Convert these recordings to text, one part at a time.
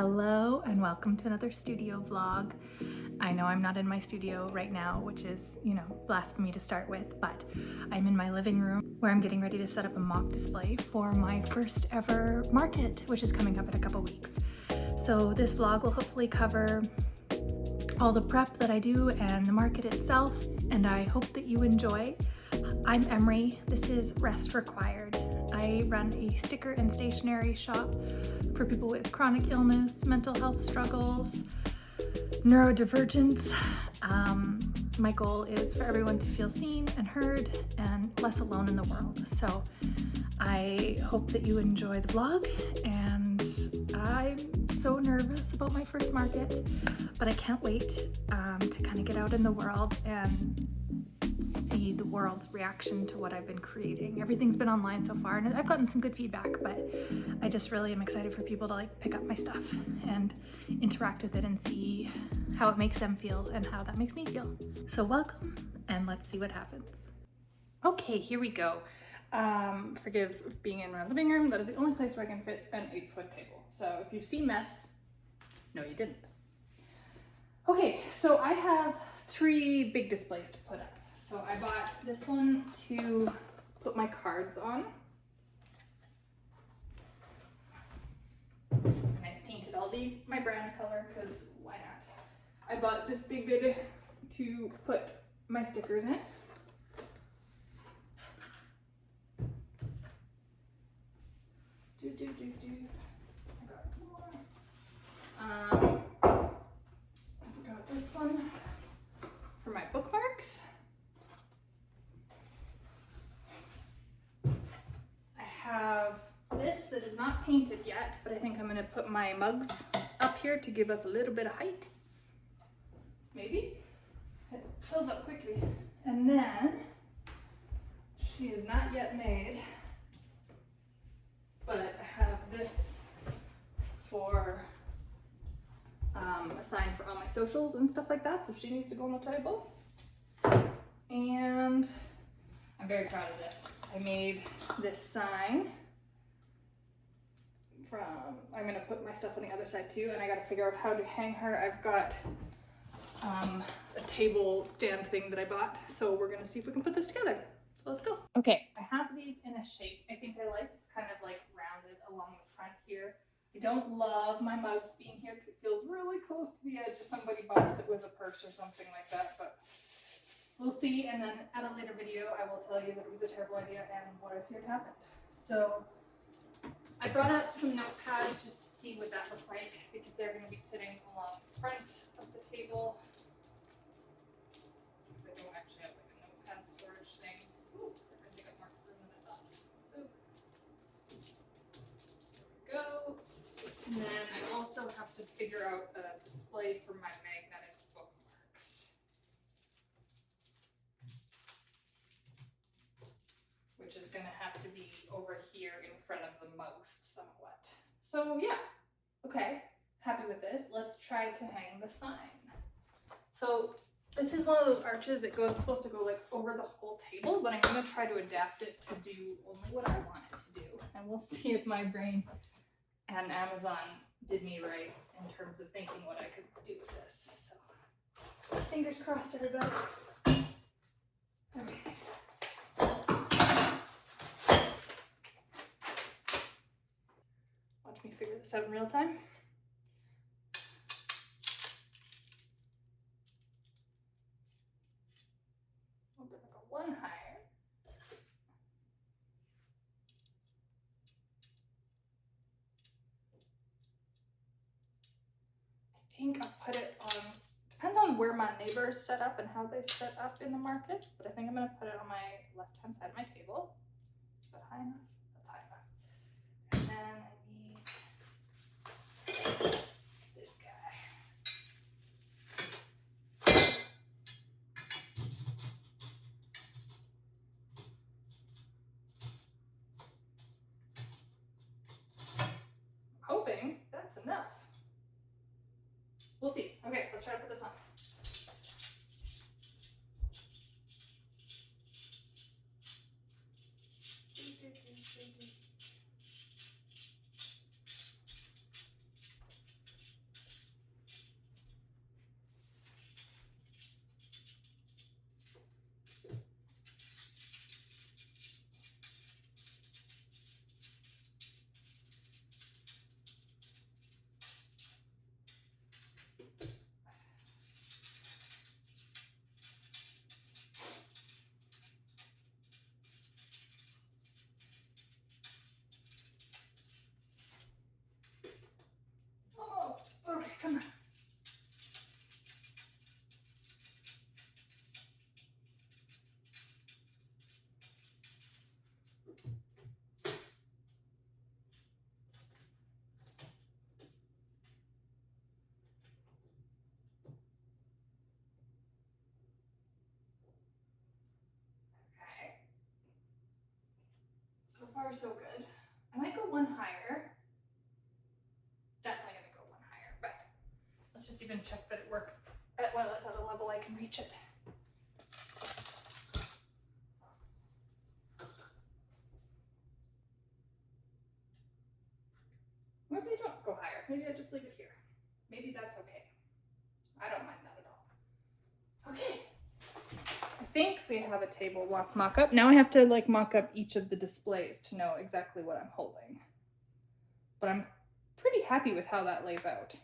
Hello and welcome to another studio vlog. I know I'm not in my studio right now, which is, blasphemy to start with, but I'm in my living room where I'm getting ready to set up a mock display for my first ever market, which is coming up in a couple weeks. So this vlog will hopefully cover all the prep that I do and the market itself, and I hope that you enjoy. I'm Emery. This is Rest Required. I run a sticker and stationery shop for people with chronic illness, mental health struggles, neurodivergence. My goal is for everyone to feel seen and heard and less alone in the world. So I hope that you enjoy the vlog, and I'm so nervous about my first market, but I can't wait to kind of get out in the world and see the world's reaction to what I've been creating. Everything's been online so far, and I've gotten some good feedback, but I just really am excited for people to pick up my stuff and interact with it and see how it makes them feel and how that makes me feel. So welcome, and let's see what happens. Okay, here we go. Forgive being in my living room. That is the only place where I can fit an 8-foot table. So if you see mess, no, you didn't. Okay, so I have 3 big displays to put up. So I bought this one to put my cards on. And I painted all these my brand color because why not? I bought this big baby to put my stickers in. I got this one for my bookmarks. I have this that is not painted yet, but I think I'm going to put my mugs up here to give us a little bit of height. Maybe. It fills up quickly. And then, she is not yet made, but I have this for a sign for all my socials and stuff like that, so she needs to go on the table. And I'm very proud of this. I made this sign from, I'm gonna put my stuff on the other side too, and I gotta figure out how to hang her. I've got a table stand thing that I bought, so we're gonna see if we can put this together. So let's go. Okay, I have these in a shape I think I like. It's kind of rounded along the front here. I don't love my mugs being here because it feels really close to the edge if somebody buys it with a purse or something like that, but we'll see. And then at a later video, I will tell you that it was a terrible idea and what I feared happened. So I brought up some notepads just to see what that looked like, because they're going to be sitting along the front of the table. Because I don't actually have a notepad storage thing. Ooh, that could take up more room than I thought. Ooh. There we go. And then I also have to figure out a display for my magnetic bookmarks, which is going to have to be over here in front of the mugs somewhat. So yeah, okay, happy with this. Let's try to hang the sign. So this is one of those arches that supposed to go over the whole table, but I'm going to try to adapt it to do only what I want it to do. And we'll see if my brain and Amazon did me right in terms of thinking what I could do with this. So fingers crossed, everybody. Okay. Watch me figure this out in real time. I'm gonna go one higher. I think I'll put it on, depends on where my neighbors set up and how they set up in the markets, but I think I'm going to put it on my left-hand side of my table. Is that high enough? That's high enough. And then I need this guy. I'm hoping that's enough. We'll see. Okay, let's try to put this on. far so good. I might go one higher. Definitely gonna go one higher, but let's just even check that it works while it's at a level I can reach it. Maybe I don't go higher. Maybe I just leave it here. Maybe that's okay. I don't mind that at all. Okay. I think we have a table mock-up. Now I have to like mock up each of the displays to know exactly what I'm holding. But I'm pretty happy with how that lays out.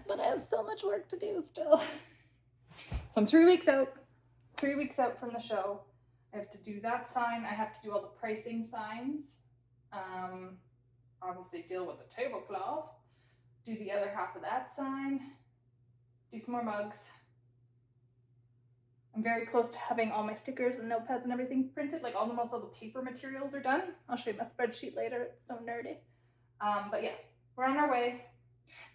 But I have so much work to do still. So I'm 3 weeks out. 3 weeks out from the show. I have to do that sign. I have to do all the pricing signs. Obviously deal with the tablecloth. Do the other half of that sign. Do some more mugs. I'm very close to having all my stickers and notepads and everything's printed. Like almost all the paper materials are done. I'll show you my spreadsheet later. It's so nerdy. But yeah, we're on our way.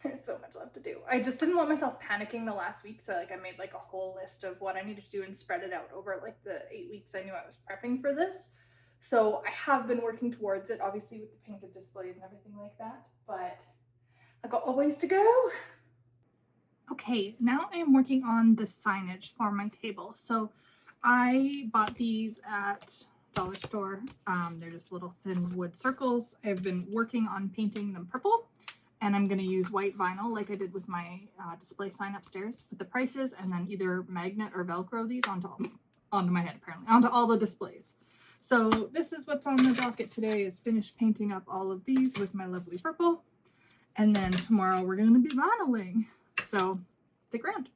There's so much left to do. I just didn't want myself panicking the last week, so like I made like a whole list of what I needed to do and spread it out over like the 8 weeks I knew I was prepping for this. So I have been working towards it, obviously with the painted displays and everything like that, but I've got a ways to go. Okay, now I am working on the signage for my table. So I bought these at dollar store. They're just little thin wood circles. I've been working on painting them purple, and I'm going to use white vinyl like I did with my display sign upstairs with the prices, and then either magnet or Velcro these onto my head, apparently, onto all the displays. So this is what's on the docket today, is finish painting up all of these with my lovely purple. And then tomorrow we're going to be vinyling. So stick around.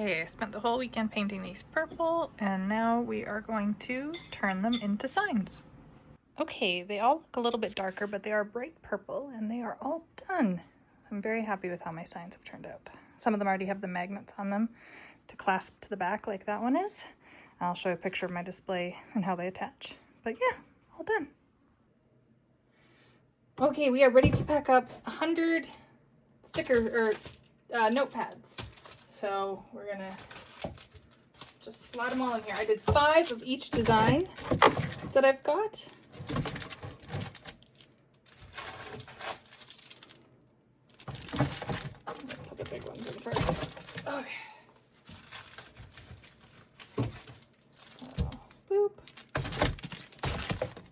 Okay, I spent the whole weekend painting these purple, and now we are going to turn them into signs. Okay, they all look a little bit darker, but they are bright purple, and they are all done. I'm very happy with how my signs have turned out. Some of them already have the magnets on them to clasp to the back like that one is. I'll show you a picture of my display and how they attach. But yeah, all done. Okay, we are ready to pack up 100 notepads. So we're gonna just slide them all in here. I did 5 of each design that I've got. Put the big ones in first. Okay. Boop.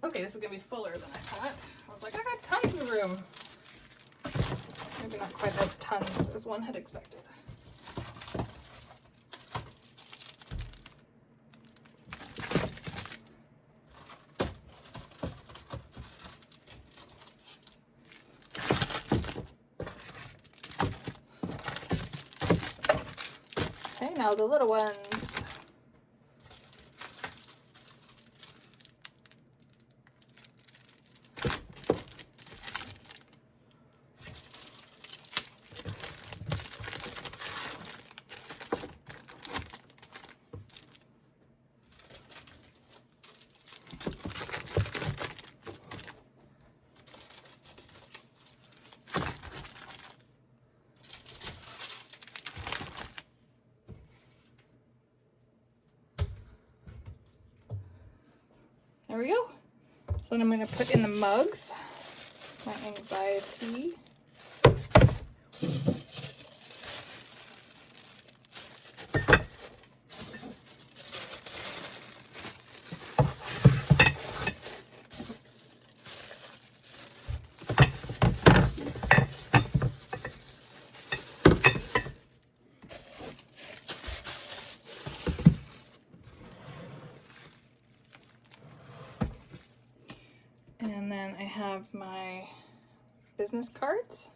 Okay, this is gonna be fuller than I thought. I was like, I got tons of room. Maybe not quite as tons as one had expected. Okay, now the little ones. There we go. So then I'm going to put in the mugs, my anxiety. And then I have my business cards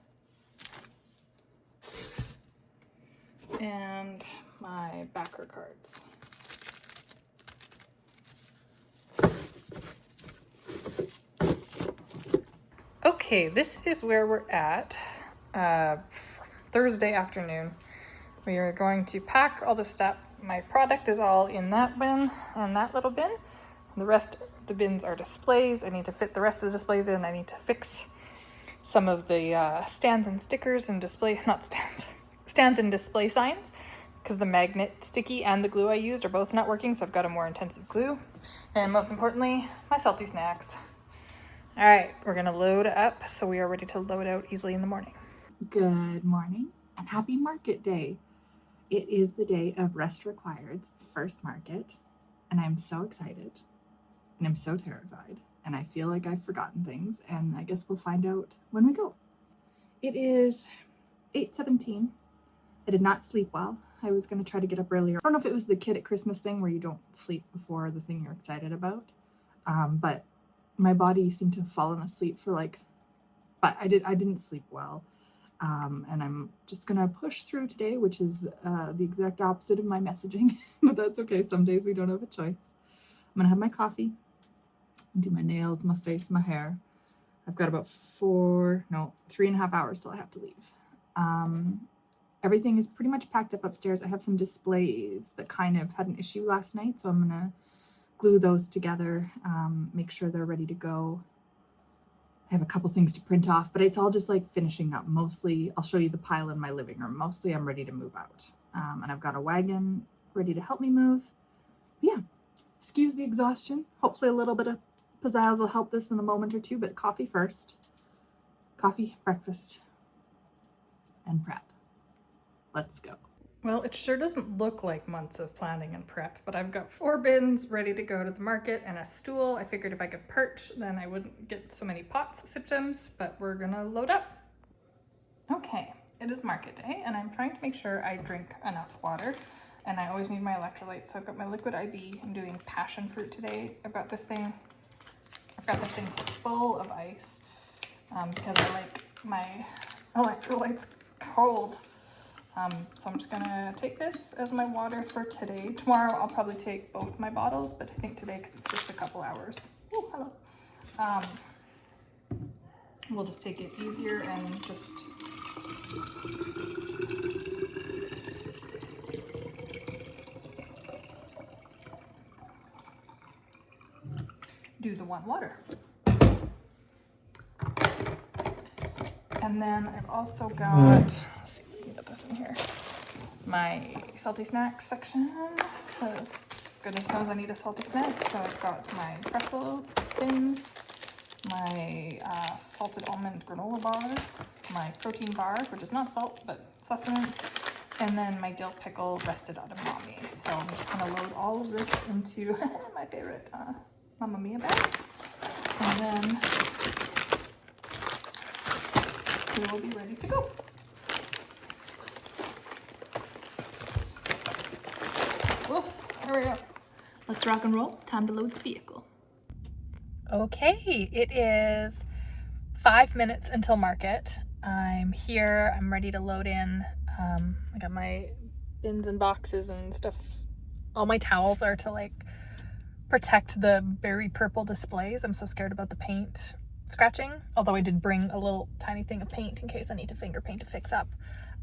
and my backer cards. Okay, this is where we're at Thursday afternoon. We are going to pack all the stuff. My product is all in that bin and that little bin. The rest of the bins are displays. I need to fit the rest of the displays in. I need to fix some of the stands and stickers and stands and display signs, because the magnet sticky and the glue I used are both not working, so I've got a more intensive glue. And most importantly, my salty snacks. All right, we're gonna load up so we are ready to load out easily in the morning. Good morning and happy market day. It is the day of Rest Required's first market, and I'm so excited and I'm so terrified, and I feel like I've forgotten things, and I guess we'll find out when we go. It is 8:17. I did not sleep well. I was going to try to get up earlier. I don't know if it was the kid at Christmas thing where you don't sleep before the thing you're excited about, but my body seemed to have fallen asleep but I didn't sleep well. And I'm just gonna push through today, which is the exact opposite of my messaging, but that's okay. Some days we don't have a choice. I'm gonna have my coffee, do my nails, my face, my hair. I've got about 3.5 hours till I have to leave. Everything is pretty much packed up upstairs. I have some displays that kind of had an issue last night, so I'm gonna glue those together, make sure they're ready to go. I have a couple things to print off, but it's all just like finishing up. Mostly, I'll show you the pile in my living room. Mostly I'm ready to move out. And I've got a wagon ready to help me move. Yeah, excuse the exhaustion. Hopefully a little bit of pizzazz will help this in a moment or two, but coffee first. Coffee, breakfast, and prep. Let's go. Well, it sure doesn't look like months of planning and prep, but I've got 4 bins ready to go to the market and a stool. I figured if I could perch, then I wouldn't get so many POTS symptoms, but we're gonna load up. Okay, it is market day, and I'm trying to make sure I drink enough water, and I always need my electrolytes. So I've got my liquid IV. I'm doing passion fruit today. I've got this thing full of ice because I like my electrolytes cold. So I'm just gonna take this as my water for today. Tomorrow I'll probably take both my bottles, but I think today, because it's just a couple hours. Oh, hello. We'll just take it easier and just do the one water. And then I've also got, let's see if we can get this in here, my salty snacks section, because goodness knows I need a salty snack. So I've got my pretzel thins, my salted almond granola bar, my protein bar, which is not salt, but sustenance, and then my dill pickle rested edamame. So I'm just gonna load all of this into my favorite Mamma Mia bag. and then we will be ready to go. Woof, there we go. Let's rock and roll. Time to load the vehicle. Okay, it is 5 minutes until market. I'm here, I'm ready to load in. I got my bins and boxes and stuff. All my towels are to like protect the very purple displays. I'm so scared about the paint scratching, although I did bring a little tiny thing of paint in case I need to finger paint to fix up,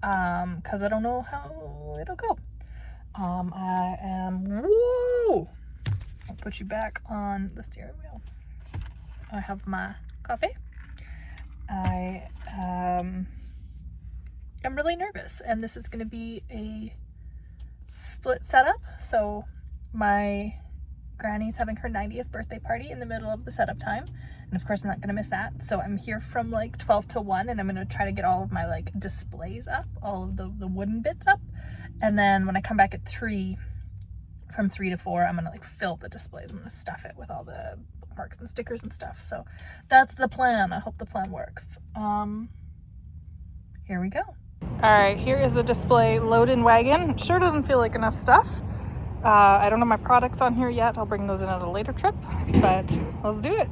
because I don't know how it'll go. I am, whoa! I'll put you back on the steering wheel. I have my coffee. I am really nervous, and this is going to be a split setup. So my granny's having her 90th birthday party in the middle of the setup time, and of course I'm not going to miss that. So I'm here from like 12 to 1, and I'm going to try to get all of my like displays up, all of the wooden bits up, and then when I come back at 3, from 3 to 4, I'm going to like fill the displays. I'm going to stuff it with all the marks and stickers and stuff. So that's the plan. I hope the plan works. Here we go. All right, here is the display load-in wagon. It sure doesn't feel like enough stuff. I don't have my products on here yet. I'll bring those in at a later trip, but let's do it.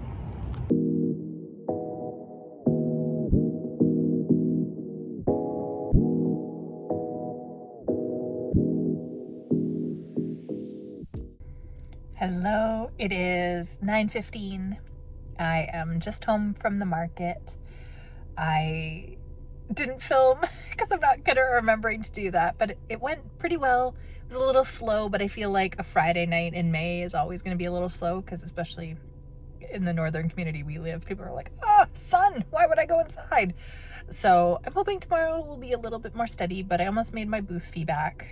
Hello, it is 9:15. I am just home from the market. I didn't film because I'm not good at remembering to do that, but it went pretty well. It was a little slow, but I feel like a Friday night in May is always going to be a little slow, because especially in the northern community we live, people are like, sun, why would I go inside? So I'm hoping tomorrow will be a little bit more steady, but I almost made my booth fee back,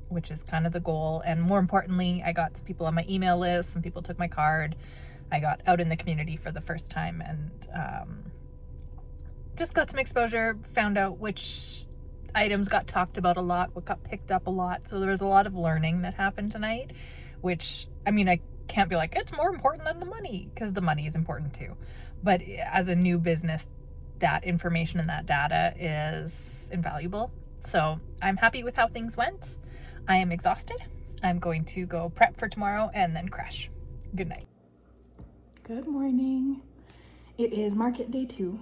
which is kind of the goal. And more importantly, I got some people on my email list, some people took my card. I got out in the community for the first time, and just got some exposure, found out which items got talked about a lot, what got picked up a lot. So there was a lot of learning that happened tonight, which, I mean, I can't be like, it's more important than the money, because the money is important too. But as a new business, that information and that data is invaluable. So I'm happy with how things went. I am exhausted. I'm going to go prep for tomorrow and then crash. Good night. Good morning. It is market day 2.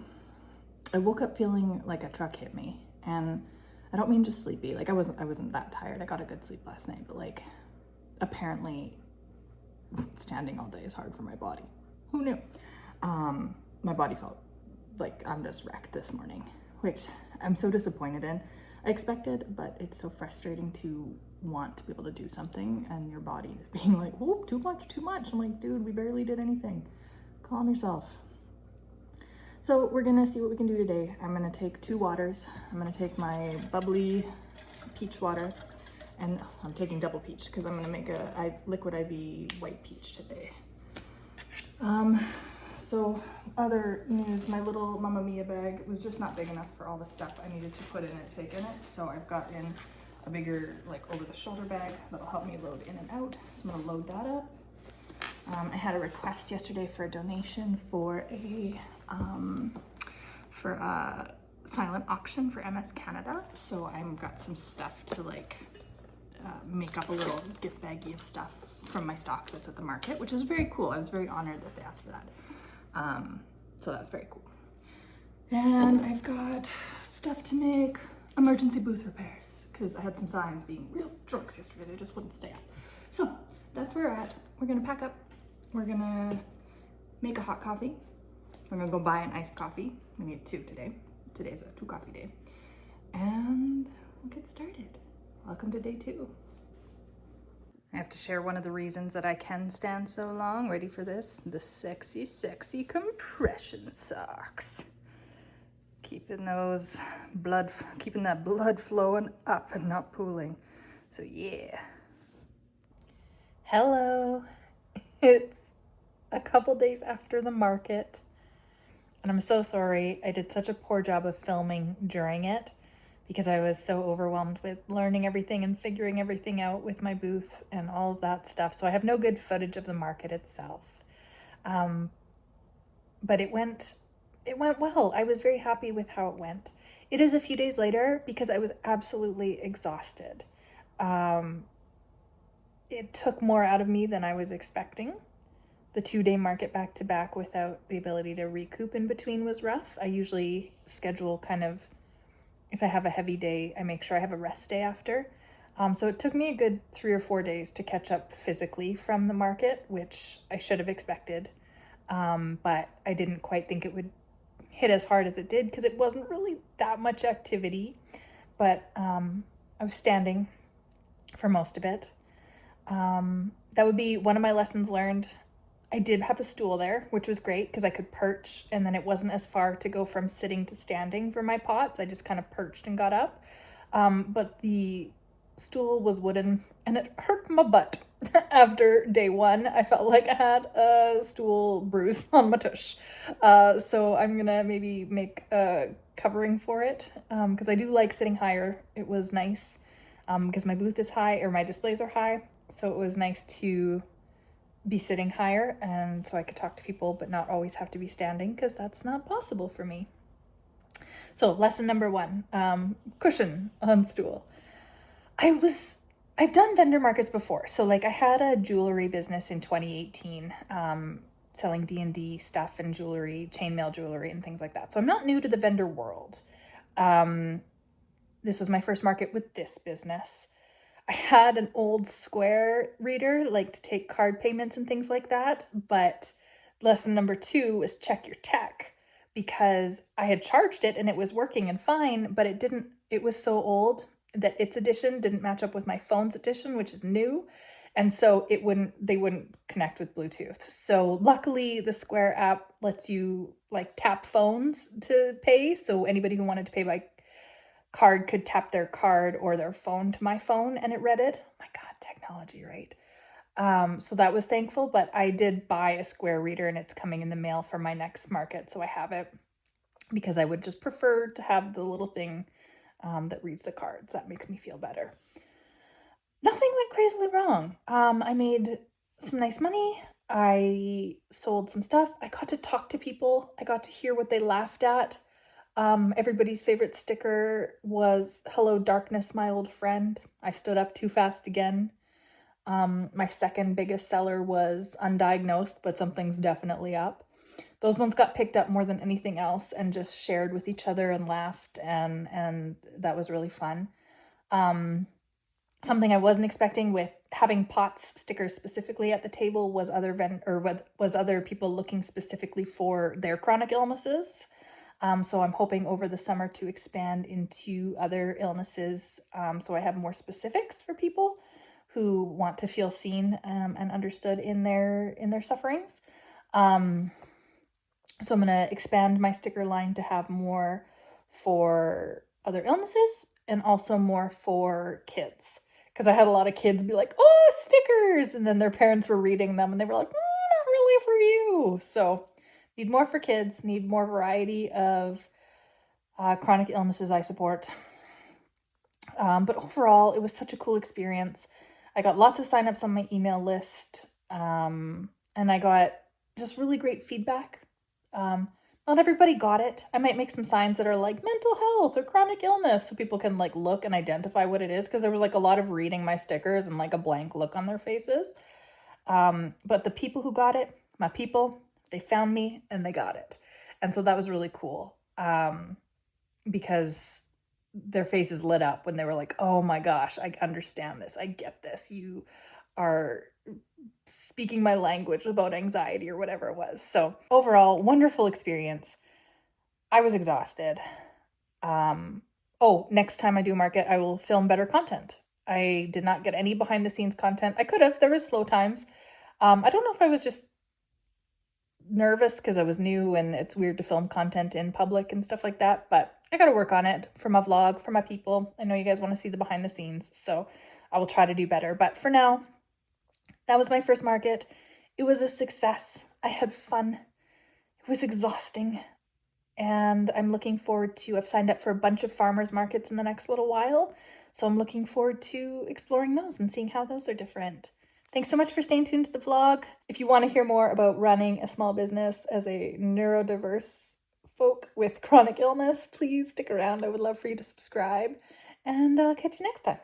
I woke up feeling like a truck hit me, and I don't mean just sleepy. Like I wasn't that tired. I got a good sleep last night, but like apparently standing all day is hard for my body. Who knew? My body felt like I'm just wrecked this morning, which I'm so disappointed in. I expected, but it's so frustrating to want to be able to do something and your body is being like, oh, too much. I'm like, dude, we barely did anything. Calm yourself. So we're gonna see what we can do today. I'm gonna take 2 waters. I'm gonna take my bubbly peach water, and I'm taking double peach because I'm gonna make a liquid IV white peach today. So other news, my little Mamma Mia bag was just not big enough for all the stuff I needed to put in it, take in it. So I've got in a bigger, like over the shoulder bag that'll help me load in and out. So I'm gonna load that up. I had a request yesterday for a donation for a silent auction for MS Canada. So I've got some stuff to like make up a little gift baggie of stuff from my stock that's at the market, which is very cool. I was very honored that they asked for that. So that's very cool. And I've got stuff to make emergency booth repairs because I had some signs being real jerks yesterday. They just wouldn't stay up. So that's where we're at. We're gonna pack up. We're gonna make a hot coffee. We're gonna go buy an iced coffee. We need 2 today. Today's a 2 coffee day. And we'll get started. Welcome to day 2. I have to share one of the reasons that I can stand so long. Ready for this? The sexy, sexy compression socks. Keeping that blood flowing up and not pooling. So yeah. Hello. It's a couple days after the market, and I'm so sorry I did such a poor job of filming during it because I was so overwhelmed with learning everything and figuring everything out with my booth and all of that stuff. So I have no good footage of the market itself. but it went well. I was very happy with how it went. It is a few days later because I was absolutely exhausted. Um, it took more out of me than I was expecting. The 2-day market back to back without the ability to recoup in between was rough. I usually schedule kind of, if I have a heavy day, I make sure I have a rest day after. So it took me a good 3 or 4 days to catch up physically from the market, which I should have expected. But I didn't quite think it would hit as hard as it did because it wasn't really that much activity. But I was standing for most of it. That would be one of my lessons learned. I did have a stool there, which was great because I could perch, and then it wasn't as far to go from sitting to standing for my pots. I just kind of perched and got up. But the stool was wooden and it hurt my butt. After day one, I felt like I had a stool bruise on my tush. So I'm gonna maybe make a covering for it because I do like sitting higher. It was nice because my booth is high, or my displays are high. So it was nice to be sitting higher, and so I could talk to people but not always have to be standing because that's not possible for me. So lesson number one, cushion on stool. I've done vendor markets before. So like I had a jewelry business in 2018, selling D&D stuff and jewelry, chainmail jewelry and things like that. So I'm not new to the vendor world. This was my first market with this business. I had an old Square reader, like to take card payments and things like that. But lesson number two was check your tech, because I had charged it and it was working and fine, but it was so old that its edition didn't match up with my phone's edition, which is new. And so they wouldn't connect with Bluetooth. So luckily the Square app lets you like tap phones to pay. So anybody who wanted to pay by card could tap their card or their phone to my phone and it read it. Oh my God, technology, right? So that was thankful, but I did buy a Square reader and it's coming in the mail for my next market. So I have it because I would just prefer to have the little thing that reads the cards. That makes me feel better. Nothing went crazily wrong. I made some nice money. I sold some stuff. I got to talk to people. I got to hear what they laughed at. Everybody's favorite sticker was "Hello Darkness, my old friend." I stood up too fast again. My second biggest seller was "Undiagnosed, but something's definitely up." Those ones got picked up more than anything else and just shared with each other and laughed, and that was really fun. Something I wasn't expecting with having POTS stickers specifically at the table was other people looking specifically for their chronic illnesses. So I'm hoping over the summer to expand into other illnesses, so I have more specifics for people who want to feel seen and understood in their sufferings. So I'm going to expand my sticker line to have more for other illnesses and also more for kids. Because I had a lot of kids be like, "Oh, stickers!" And then their parents were reading them and they were like, "Not really for you." So need more for kids, need more variety of chronic illnesses I support. But overall, it was such a cool experience. I got lots of signups on my email list, and I got just really great feedback. Not everybody got it. I might make some signs that are like mental health or chronic illness so people can like look and identify what it is, because there was like a lot of reading my stickers and like a blank look on their faces. But the people who got it, my people, they found me and they got it. And so that was really cool, because their faces lit up when they were like, "Oh my gosh, I understand this. I get this. You are speaking my language about anxiety," or whatever it was. So overall, wonderful experience. I was exhausted. Next time I do a market, I will film better content. I did not get any behind the scenes content. I could have. There was slow times. I don't know if I was just nervous because I was new and it's weird to film content in public and stuff like that, but I got to work on it for my vlog, for my people. I know you guys want to see the behind the scenes, so I will try to do better. But for now, that was my first market. It was a success. I had fun. It was exhausting. And I'm looking forward to, I've signed up for a bunch of farmers markets in the next little while. So I'm looking forward to exploring those and seeing how those are different. Thanks so much for staying tuned to the vlog. If you want to hear more about running a small business as a neurodiverse folk with chronic illness, please stick around. I would love for you to subscribe, and I'll catch you next time.